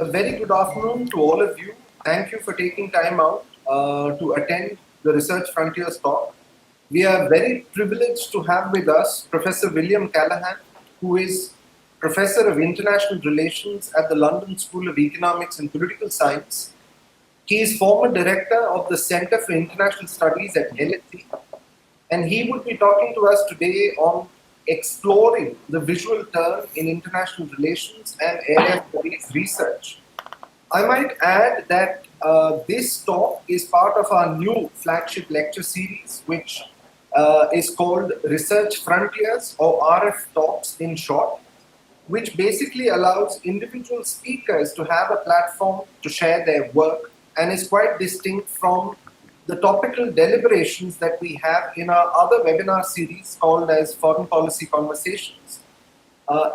A very good afternoon to all of you. Thank you for taking time out to attend the Research Frontiers talk. We are very privileged to have with us Professor William Callaghan, who is Professor of International Relations at the London School of Economics and Political Science. He is former director of the Center for International Studies at LSE, and he would be talking to us today on exploring the visual turn in international relations and area studies research. I might add that this talk is part of our new flagship lecture series, which is called Research Frontiers, or RF Talks in short, which basically allows individual speakers to have a platform to share their work and is quite distinct from the topical deliberations that we have in our other webinar series called as Foreign Policy Conversations.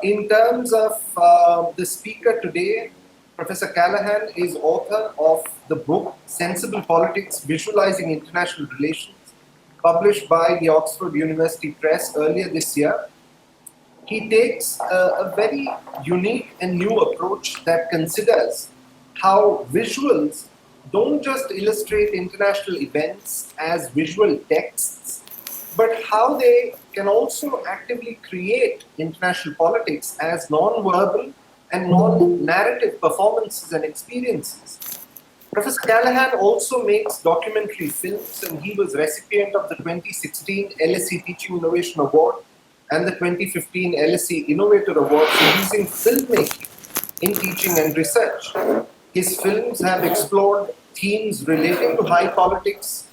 In terms of the speaker today, Professor Callaghan is author of the book Sensible Politics, Visualizing International Relations, published by the Oxford University Press earlier this year. He takes a very unique and new approach that considers how visuals don't just illustrate international events as visual texts, but how they can also actively create international politics as non-verbal and non-narrative performances and experiences. Professor Callaghan also makes documentary films, and he was recipient of the 2016 LSE Teaching Innovation Award and the 2015 LSE Innovator Award for using filmmaking in teaching and research. His films have explored themes relating to high politics,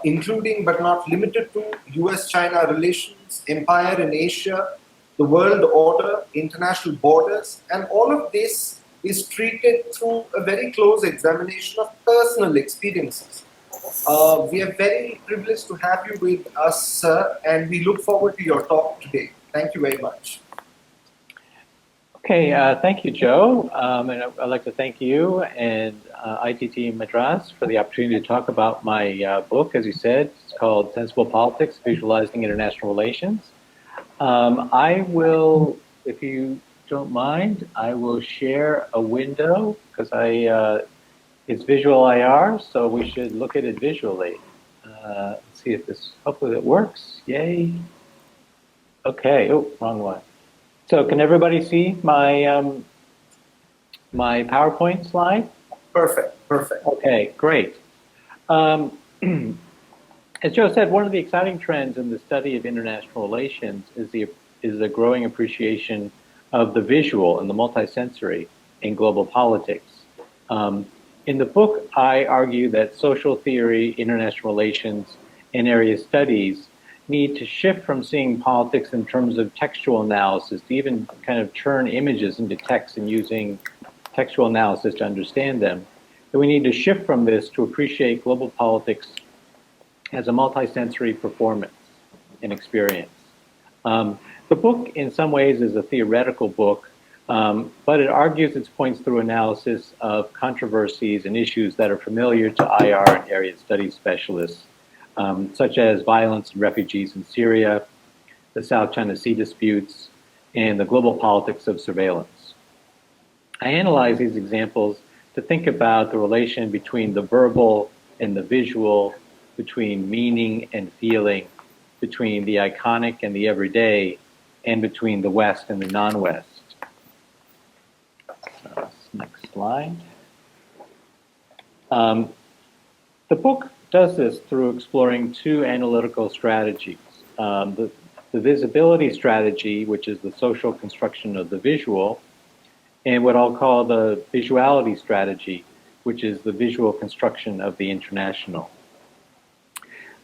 including but not limited to US-China relations, empire in Asia, the world order, international borders, and all of this is treated through a very close examination of personal experiences. We are very privileged to have you with us, sir, and we look forward to your talk today. Thank you very much. Okay, thank you, Joe. And I'd like to thank you and ITT Madras for the opportunity to talk about my book, as you said. It's called Sensible Politics, Visualizing International Relations. I will, if you don't mind, I will share a window because it's visual IR, so we should look at it visually. Let's see if this, hopefully it works. Yay. Okay, oh, wrong one. So can everybody see my my PowerPoint slide? Perfect, perfect. Okay, great. As Joe said, one of the exciting trends in the study of international relations is the growing appreciation of the visual and the multisensory in global politics. In the book, I argue that social theory, international relations, and area studies need to shift from seeing politics in terms of textual analysis to even kind of turn images into text and using textual analysis to understand them. That we need to shift from this to appreciate global politics as a multisensory performance and experience. The book, in some ways, is a theoretical book, but it argues its points through analysis of controversies and issues that are familiar to IR and area studies specialists, such as violence and refugees in Syria, the South China Sea disputes, and the global politics of surveillance. I analyze these examples to think about the relation between the verbal and the visual, between meaning and feeling, between the iconic and the everyday, and between the West and the non-West. Next slide. The book does this through exploring two analytical strategies. The visibility strategy, which is the social construction of the visual, and what I'll call the visuality strategy, which is the visual construction of the international.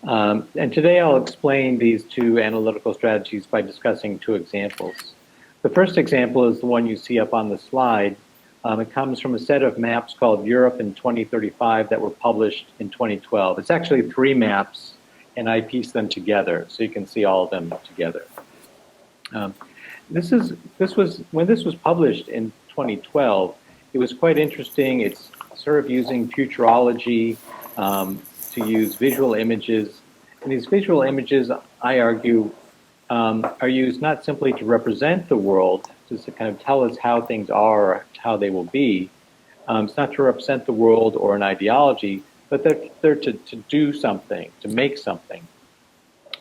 And today I'll explain these two analytical strategies by discussing two examples. The first example is the one you see up on the slide. It comes from a set of maps called Europe in 2035 that were published in 2012. It's actually 3 maps, and I pieced them together so you can see all of them together. When this was published in 2012, it was quite interesting. It's sort of using futurology to use visual images. And these visual images, I argue, are used not simply to represent the world, just to kind of tell us how things are, or how they will be, It's not to represent the world or an ideology, but they're to do something, to make something,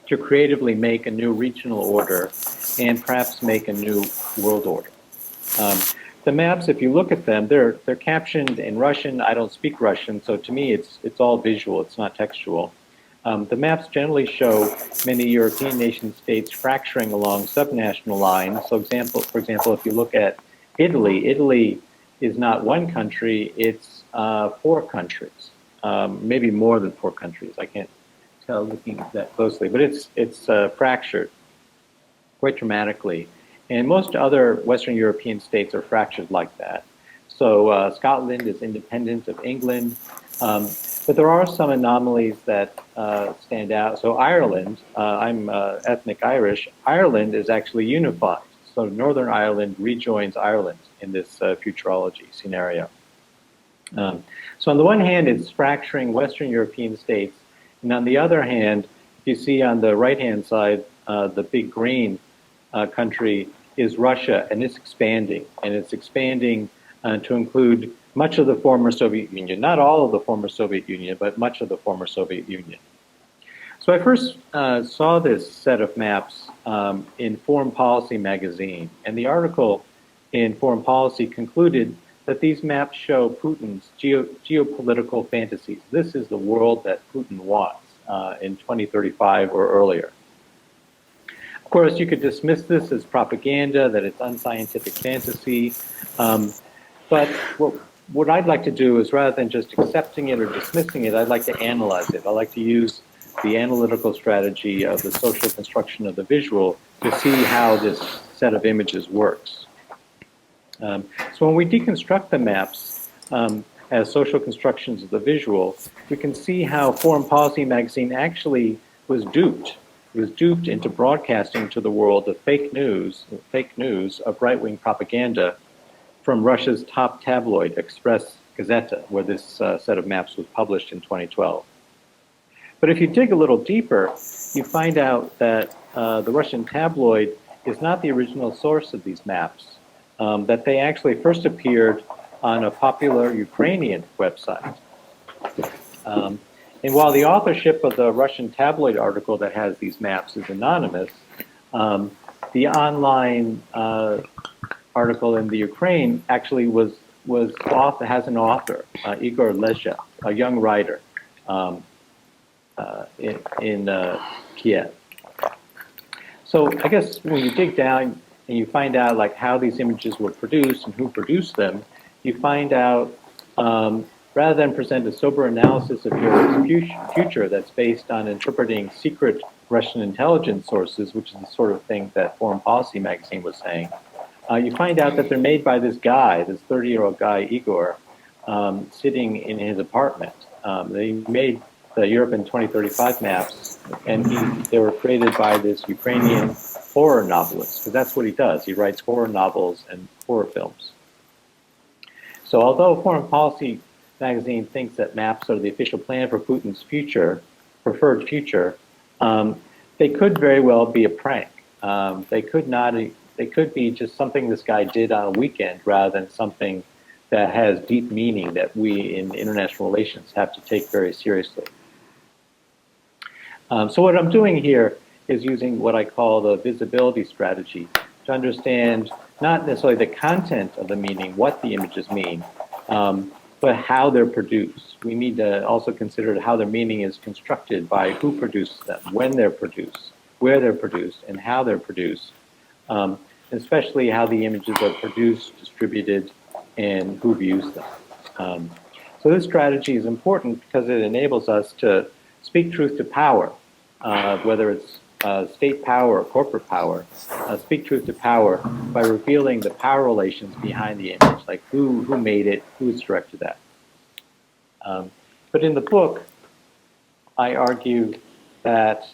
to creatively make a new regional order and perhaps make a new world order. The maps, if you look at them, they're captioned in Russian. I don't speak Russian, so to me it's all visual, it's not textual. The maps generally show many European nation states fracturing along subnational lines. So for example, if you look at Italy, Italy is not one country, it's 4 countries, maybe more than 4 countries. I can't tell looking at that closely, but it's fractured quite dramatically. And most other Western European states are fractured like that. So Scotland is independent of England, but there are some anomalies that stand out. So Ireland, I'm ethnic Irish, Ireland is actually unified. So Northern Ireland rejoins Ireland in this futurology scenario. So on the one hand, it's fracturing Western European states, and on the other hand, you see on the right-hand side, the big green country is Russia, and it's expanding to include much of the former Soviet Union, not all of the former Soviet Union, but much of the former Soviet Union. So I first saw this set of maps in Foreign Policy magazine, and the article in Foreign Policy concluded that these maps show Putin's geopolitical fantasies. This is the world that Putin wants in 2035 or earlier. Of course, you could dismiss this as propaganda, that it's unscientific fantasy, but what I'd like to do is, rather than just accepting it or dismissing it, I'd like to analyze it. I'd like to use the analytical strategy of the social construction of the visual to see how this set of images works. So when we deconstruct the maps as social constructions of the visual, we can see how Foreign Policy magazine actually was duped. It was duped into broadcasting to the world of fake news of right-wing propaganda from Russia's top tabloid, Express Gazeta, where this set of maps was published in 2012. But if you dig a little deeper, you find out that the Russian tabloid is not the original source of these maps, that they actually first appeared on a popular Ukrainian website. And while the authorship of the Russian tabloid article that has these maps is anonymous, the online article in the Ukraine actually has an author, Igor Lezhev, a young writer in Kiev. So I guess when you dig down and you find out like how these images were produced and who produced them, you find out rather than present a sober analysis of Europe's future that's based on interpreting secret Russian intelligence sources, which is the sort of thing that Foreign Policy magazine was saying, you find out that they're made by this guy, this 30-year-old guy, Igor, sitting in his apartment. They made the Europe in 2035 maps, and they were created by this Ukrainian horror novelist, because that's what he does. He writes horror novels and horror films. So although Foreign Policy magazine thinks that maps are the official plan for Putin's preferred future, they could very well be a prank. They could be just something this guy did on a weekend rather than something that has deep meaning that we in international relations have to take very seriously. So what I'm doing here is using what I call the visibility strategy to understand not necessarily the content of the meaning, what the images mean, but how they're produced. We need to also consider how their meaning is constructed by who produced them, when they're produced, where they're produced, and how they're produced, especially how the images are produced, distributed, and who views them. So this strategy is important because it enables us to speak truth to power, whether it's state power or corporate power, speak truth to power by revealing the power relations behind the image, like who made it, who's directed that. But in the book, I argue that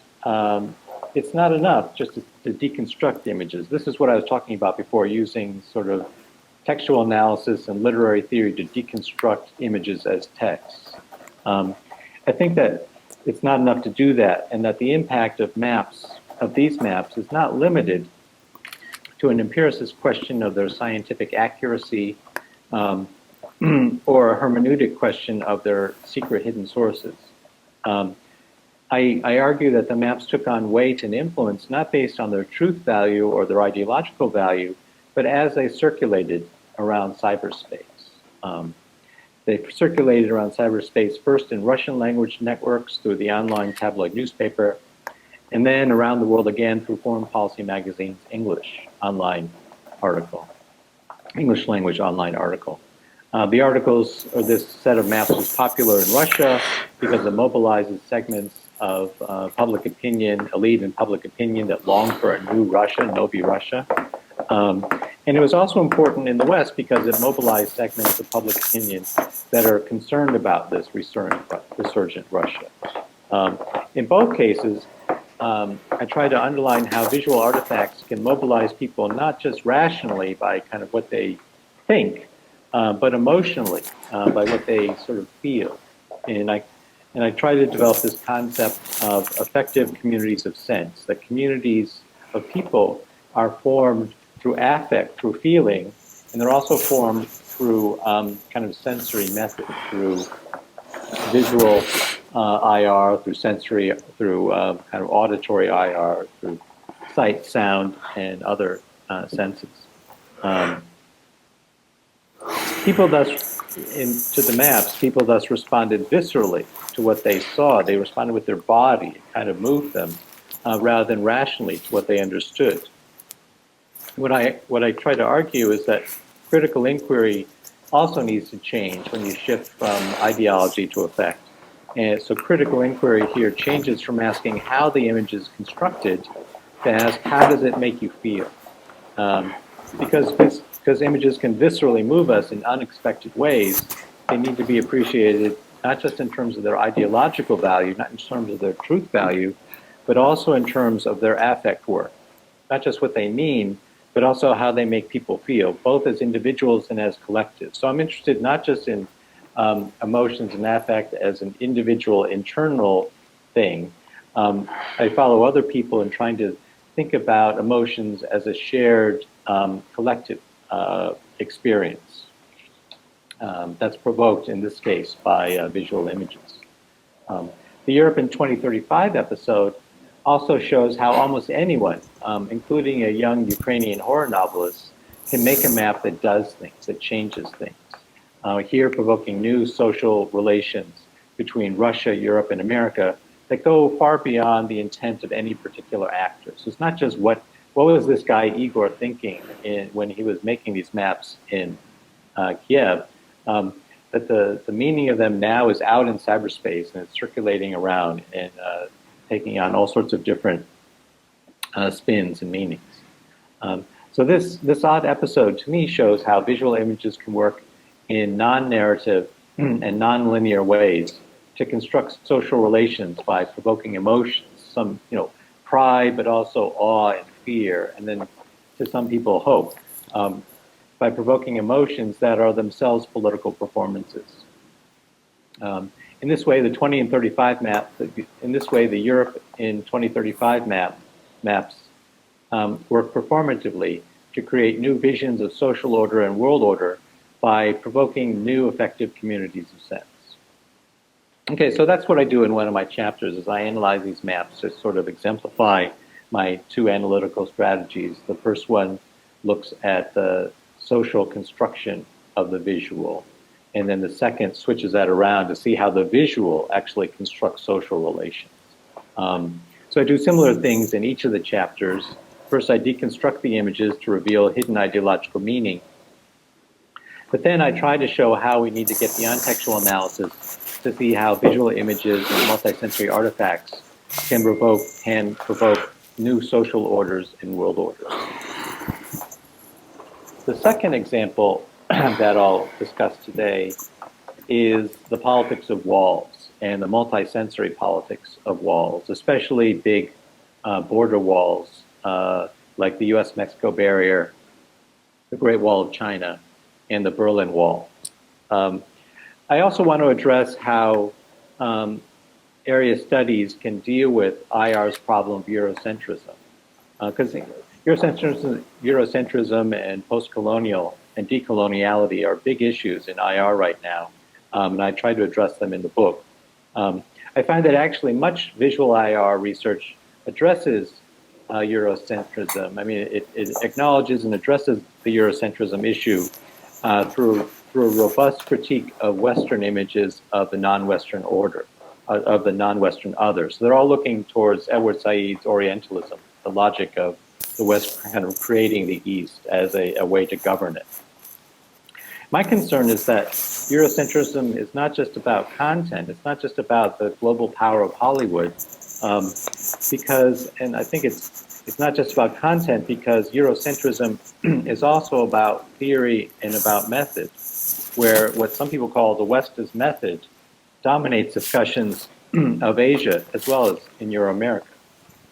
it's not enough just to deconstruct images. This is what I was talking about before, using sort of textual analysis and literary theory to deconstruct images as texts. I think that it's not enough to do that, and that the impact of these maps is not limited to an empiricist question of their scientific accuracy, or a hermeneutic question of their secret hidden sources. I argue that the maps took on weight and influence not based on their truth value or their ideological value, but as they circulated around cyberspace. They circulated around cyberspace first in Russian language networks through the online tabloid newspaper, and then around the world again through Foreign Policy Magazine's English language online article. The articles, or this set of maps, was popular in Russia because it mobilizes segments of public opinion, elite and public opinion that longed for a new Russia, Novi Russia. And it was also important in the West because it mobilized segments of public opinion that are concerned about this resurgent Russia. In both cases, I try to underline how visual artifacts can mobilize people not just rationally by kind of what they think, but emotionally by what they sort of feel. And I try to develop this concept of effective communities of sense, that communities of people are formed through affect, through feeling, and they're also formed through kind of sensory method, through visual IR, through sensory, through kind of auditory IR, through sight, sound, and other senses. People thus, to the maps, people thus responded viscerally to what they saw. They responded with their body, it kind of moved them, rather than rationally to what they understood. What I try to argue is that critical inquiry also needs to change when you shift from ideology to effect. And so critical inquiry here changes from asking how the image is constructed to ask how does it make you feel? Because images can viscerally move us in unexpected ways, they need to be appreciated not just in terms of their ideological value, not in terms of their truth value, but also in terms of their affect work. Not just what they mean, but also how they make people feel, both as individuals and as collectives. So I'm interested not just in emotions and affect as an individual internal thing. I follow other people in trying to think about emotions as a shared collective experience that's provoked, in this case, by visual images. The Europe in 2035 episode also shows how almost anyone, including a young Ukrainian horror novelist, can make a map that does things, that changes things. Here provoking new social relations between Russia, Europe, and America that go far beyond the intent of any particular actor. So it's not just what was this guy Igor thinking when he was making these maps in Kiev, but the meaning of them now is out in cyberspace and it's circulating around and taking on all sorts of different spins and meanings. So this odd episode to me shows how visual images can work in non-narrative and non-linear ways to construct social relations by provoking emotions, some pride, but also awe and fear, and then to some people hope, by provoking emotions that are themselves political performances. In this way, the 20 and 35 map, in this way, the Europe in 2035 maps work performatively to create new visions of social order and world order by provoking new effective communities of sense. Okay, so that's what I do in one of my chapters, is I analyze these maps to sort of exemplify my two analytical strategies. The first one looks at the social construction of the visual, and then the second switches that around to see how the visual actually constructs social relations. So I do similar things in each of the chapters. First, I deconstruct the images to reveal hidden ideological meaning. But then I try to show how we need to get beyond textual analysis to see how visual images and multisensory artifacts can provoke new social orders and world orders. The second example that I'll discuss today is the politics of walls and the multisensory politics of walls, especially big border walls like the US-Mexico barrier, the Great Wall of China, and the Berlin Wall. I also want to address how area studies can deal with IR's problem of Eurocentrism. Because Eurocentrism and post-colonial and decoloniality are big issues in IR right now, and I try to address them in the book. I find that actually much visual IR research addresses Eurocentrism. I mean, it acknowledges and addresses the Eurocentrism issue through a robust critique of Western images of the non-Western order, of the non-Western others. So they're all looking towards Edward Said's Orientalism, the logic of the West kind of creating the East as a way to govern it. My concern is that Eurocentrism is not just about content, it's not just about the global power of Hollywood, and I think it's not just about content because Eurocentrism is also about theory and about method, where what some people call the West as method dominates discussions of Asia as well as in Euro-America.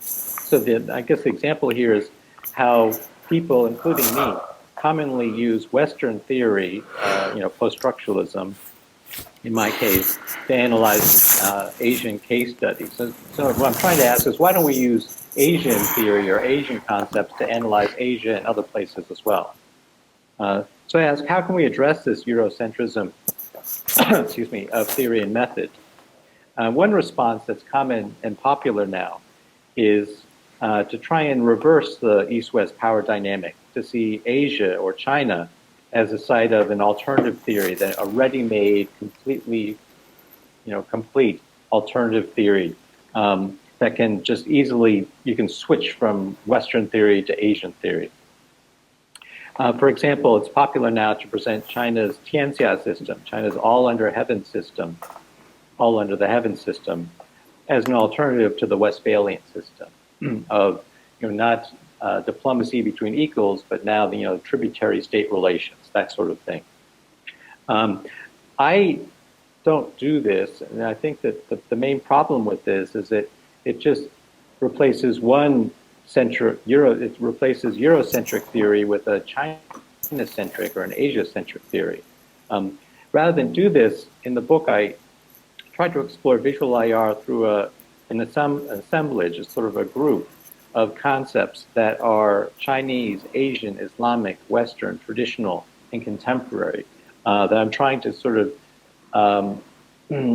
So I guess the example here is how people, including me, commonly use Western theory, post-structuralism, in my case, to analyze Asian case studies. So what I'm trying to ask is why don't we use Asian theory or Asian concepts to analyze Asia and other places as well? So I ask, how can we address this Eurocentrism, excuse me, of theory and method? One response that's common and popular now is to try and reverse the East-West power dynamic, to see Asia or China as a site of an alternative theory, that a ready-made, completely, complete alternative theory that can just easily, you can switch from Western theory to Asian theory. For example, it's popular now to present China's Tianxia system, China's all under heaven system, all under the heaven system, as an alternative to the Westphalian system of not diplomacy between equals, but now the tributary state relations, that sort of thing. I don't do this, and I think that the main problem with this is that it just replaces it replaces Eurocentric theory with a China-centric or an Asia-centric theory. Rather than do this, in the book I tried to explore visual IR through an assemblage, a sort of a group of concepts that are Chinese, Asian, Islamic, Western, traditional, and contemporary, that I'm trying to sort of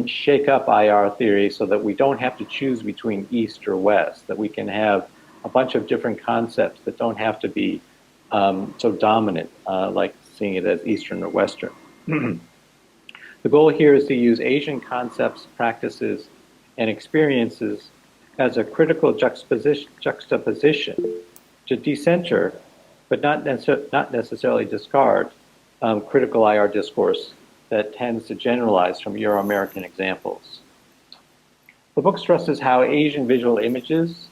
shake up IR theory so that we don't have to choose between East or West, that we can have a bunch of different concepts that don't have to be so dominant, like seeing it as Eastern or Western. The goal here is to use Asian concepts, practices, and experiences as a critical juxtaposition to decenter, but not necessarily discard, critical IR discourse that tends to generalize from Euro-American examples. The book stresses how Asian visual images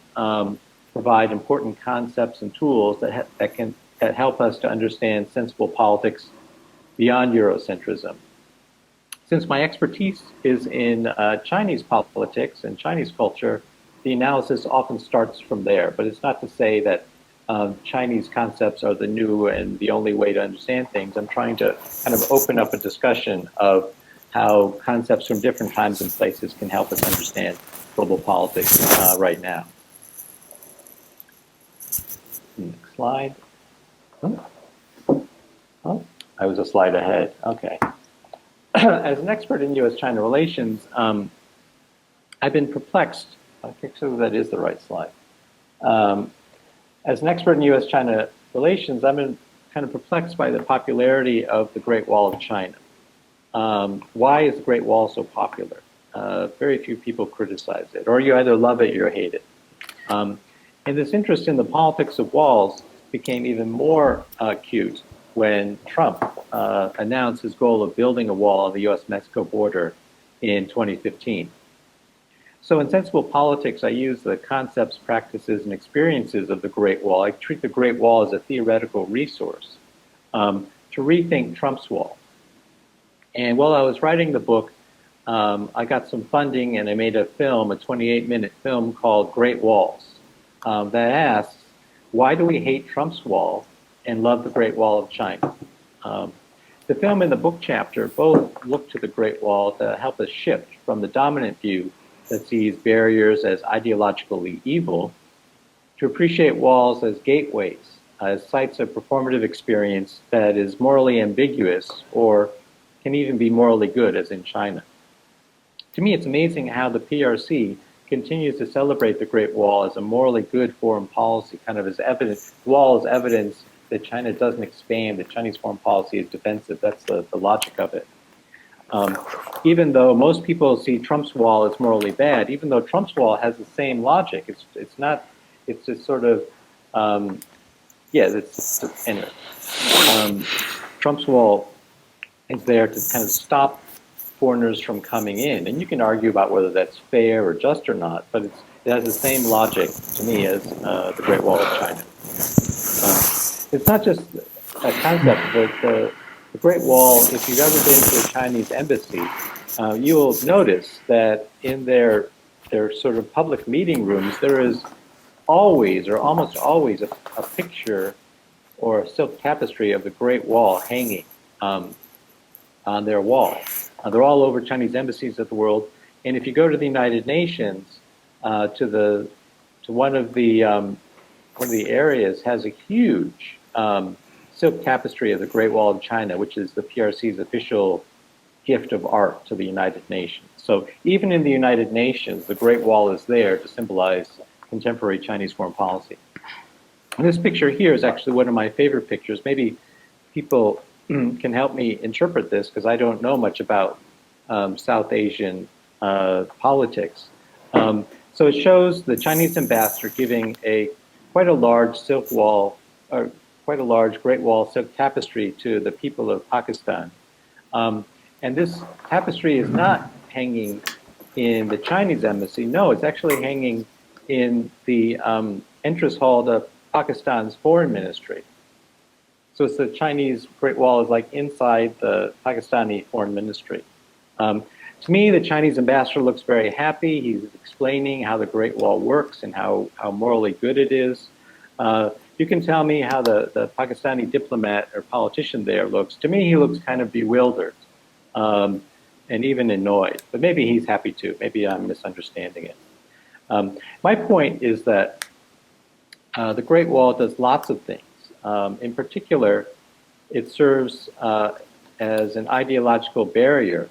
provide important concepts and tools that help us to understand sensible politics beyond Eurocentrism. Since my expertise is in Chinese politics and Chinese culture, the analysis often starts from there, but it's not to say that Chinese concepts are the new and the only way to understand things. I'm trying to kind of open up a discussion of how concepts from different times and places can help us understand global politics right now. Next slide. Oh, I was a slide ahead. Okay. As an expert in U.S.-China relations, I've been perplexed. I think so that is the right slide. As an expert in U.S.-China relations, I've been kind of perplexed by the popularity of the Great Wall of China. Why is the Great Wall so popular? Very few people criticize it, or you either love it or you hate it. And this interest in the politics of walls became even more acute when Trump announced his goal of building a wall on the U.S.-Mexico border in 2015. So in Sensible Politics, I use the concepts, practices, and experiences of the Great Wall. I treat the Great Wall as a theoretical resource to rethink Trump's wall. And while I was writing the book, I got some funding and I made a film, a 28-minute film called Great Walls, that asks, why do we hate Trump's wall and love the Great Wall of China? The film and the book chapter both look to the Great Wall to help us shift from the dominant view that sees barriers as ideologically evil to appreciate walls as gateways, as sites of performative experience that is morally ambiguous or can even be morally good, as in China. To me, it's amazing how the PRC continues to celebrate the Great Wall as a morally good foreign policy, kind of as evidence, wall as evidence that China doesn't expand, that Chinese foreign policy is defensive. That's the logic of it. Even though most people see Trump's wall as morally bad, even though Trump's wall has the same logic, it's not, it's just sort of, yeah, it's, anyway. Trump's wall is there to kind of stop foreigners from coming in. And you can argue about whether that's fair or just or not, but it has the same logic to me as the Great Wall of China. It's not just a concept, but the Great Wall, if you've ever been to a Chinese embassy, you will notice that in their sort of public meeting rooms, there is always or almost always a picture or a silk tapestry of the Great Wall hanging on their wall. They're all over Chinese embassies of the world. And if you go to the United Nations, to one of the areas has a huge silk tapestry of the Great Wall of China, which is the PRC's official gift of art to the United Nations. So even in the United Nations, the Great Wall is there to symbolize contemporary Chinese foreign policy. And this picture here is actually one of my favorite pictures. Maybe people can help me interpret this because I don't know much about South Asian politics. So it shows the Chinese ambassador giving quite a large silk wall, or quite a large Great Wall silk tapestry to the people of Pakistan. And this tapestry is not hanging in the Chinese embassy. No, it's actually hanging in the entrance hall to Pakistan's foreign ministry. So it's the Chinese Great Wall is like inside the Pakistani foreign ministry. To me, the Chinese ambassador looks very happy. He's explaining how the Great Wall works and how morally good it is. You can tell me how the Pakistani diplomat or politician there looks. To me, he looks kind of bewildered and even annoyed. But maybe he's happy too. Maybe I'm misunderstanding it. My point is that the Great Wall does lots of things. In particular, it serves as an ideological barrier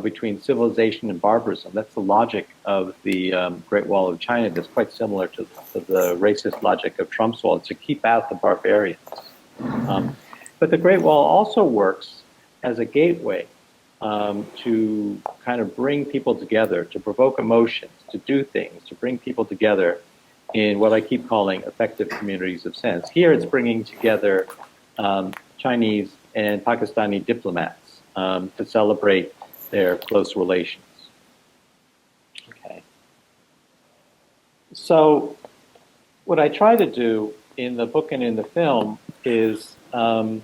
between civilization and barbarism. That's the logic of the Great Wall of China that's quite similar to the racist logic of Trump's wall. It's to keep out the barbarians. But the Great Wall also works as a gateway to kind of bring people together, to provoke emotions, to do things, to bring people together in what I keep calling effective communities of sense. Here it's bringing together Chinese and Pakistani diplomats to celebrate their close relations. Okay. So what I try to do in the book and in the film is kind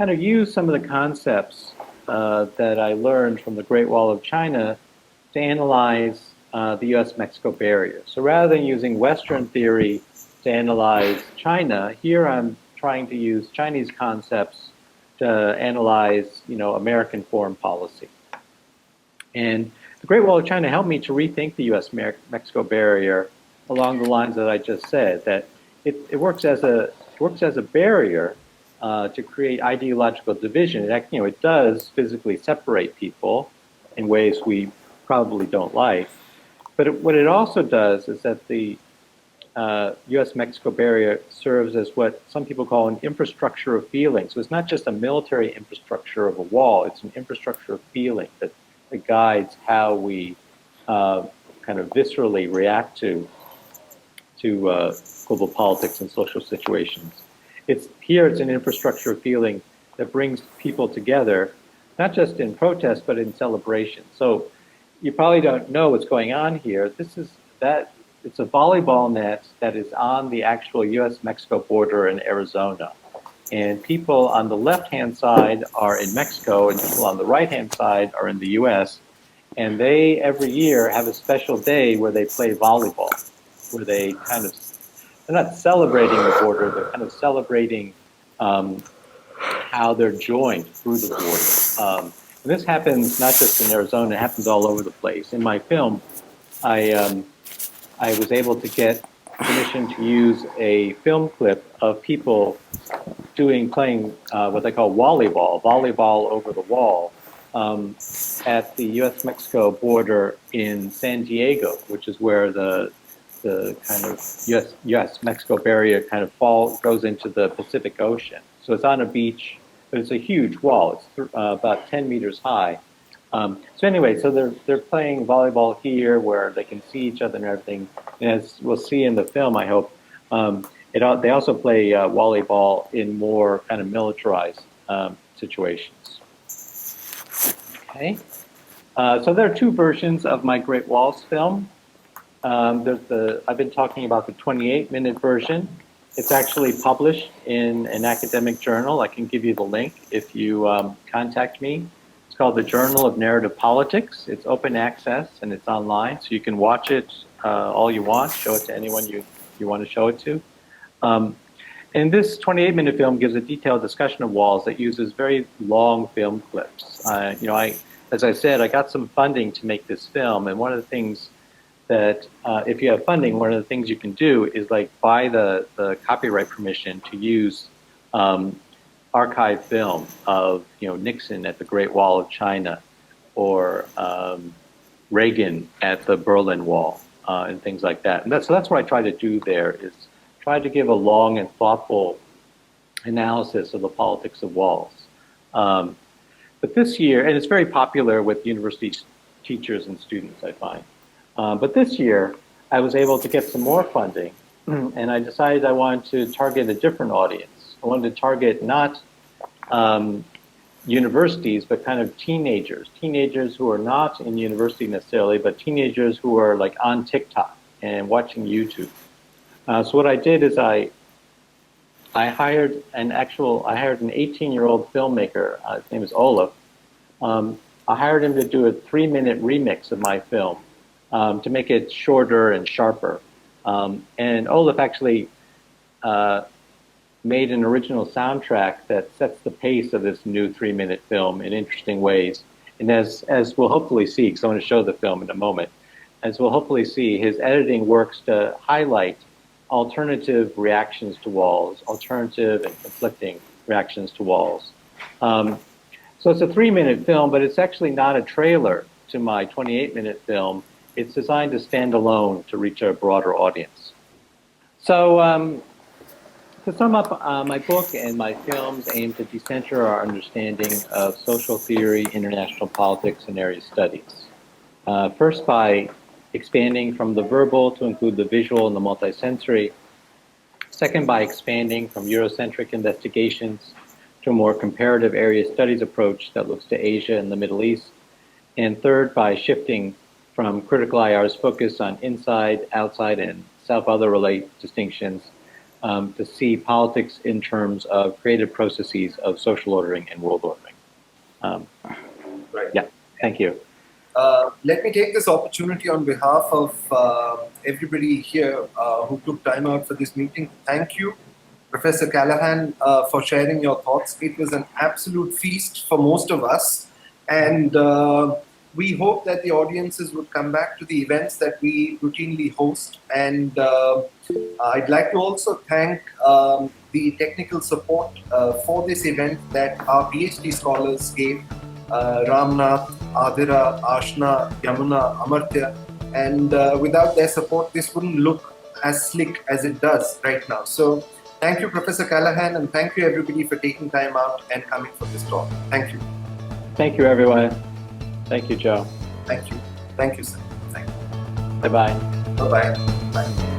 of use some of the concepts that I learned from the Great Wall of China to analyze the US-Mexico barrier. So rather than using Western theory to analyze China, here I'm trying to use Chinese concepts to analyze, American foreign policy. And the Great Wall of China helped me to rethink the US-Mexico barrier along the lines that I just said, that it works as a barrier to create ideological division. It does physically separate people in ways we probably don't like. But what it also does is that the US-Mexico barrier serves as what some people call an infrastructure of feeling. So it's not just a military infrastructure of a wall, it's an infrastructure of feeling that guides how we kind of viscerally react to global politics and social situations. It's an infrastructure of feeling that brings people together, not just in protest, but in celebration. So you probably don't know what's going on here. It's a volleyball net that is on the actual US-Mexico border in Arizona. And people on the left-hand side are in Mexico, and people on the right-hand side are in the US. And they, every year, have a special day where they play volleyball, where they they're not celebrating the border, they're kind of celebrating how they're joined through the border. And this happens not just in Arizona, it happens all over the place. In my film, I was able to get permission to use a film clip of people playing what they call volleyball over the wall, at the U.S.-Mexico border in San Diego, which is where the kind of U.S.-Mexico barrier kind of goes into the Pacific Ocean. So it's on a beach, but it's a huge wall. It's about 10 meters high. So anyway, so they're playing volleyball here where they can see each other and everything. And as we'll see in the film, I hope, they also play volleyball in more kind of militarized situations. Okay. So there are two versions of my Great Walls film. I've been talking about the 28-minute version. It's actually published in an academic journal. I can give you the link if you contact me. It's called the Journal of Narrative Politics. It's open access and it's online, so you can watch it all you want, show it to anyone you want to show it to. And this 28-minute film gives a detailed discussion of walls that uses very long film clips. As I said, I got some funding to make this film, and one of the things that, if you have funding, one of the things you can do is like buy the copyright permission to use archive film of Nixon at the Great Wall of China, or Reagan at the Berlin Wall, and things like that. And so that's what I try to do there, is try to give a long and thoughtful analysis of the politics of walls. But this year, and it's very popular with university teachers and students, I find. But this year, I was able to get some more funding, and I decided I wanted to target a different audience. I wanted to target not universities, but kind of teenagers who are not in university necessarily, but teenagers who are like on TikTok and watching YouTube. So what I did is I hired an 18-year-old filmmaker. His name is Olaf. I hired him to do a 3-minute remix of my film to make it shorter and sharper. And Olaf actually made an original soundtrack that sets the pace of this new 3-minute film in interesting ways. And as we'll hopefully see, because I want to show the film in a moment, as we'll hopefully see, his editing works to highlight alternative reactions to walls, alternative and conflicting reactions to walls. So it's a 3-minute film, but it's actually not a trailer to my 28-minute film. It's designed to stand alone to reach a broader audience. So to sum up, my book and my films aim to decenter our understanding of social theory, international politics, and area studies. First, by expanding from the verbal to include the visual and the multisensory. Second, by expanding from Eurocentric investigations to a more comparative area studies approach that looks to Asia and the Middle East. And third, by shifting from critical IR's focus on inside, outside, and self-other relate distinctions to see politics in terms of creative processes of social ordering and world ordering. Right. Yeah, thank you. Let me take this opportunity on behalf of everybody here who took time out for this meeting. Thank you, Professor Callahan, for sharing your thoughts. It was an absolute feast for most of us, and we hope that the audiences would come back to the events that we routinely host. And I'd like to also thank the technical support for this event that our PhD scholars gave. Ramnath, Adira, Ashna, Yamuna, Amartya, and without their support, this wouldn't look as slick as it does right now. So thank you, Professor Callahan, and thank you everybody for taking time out and coming for this talk. Thank you. Thank you, everyone. Thank you, Joe. Thank you. Thank you, sir. Thank you. Bye-bye. Bye-bye. Bye.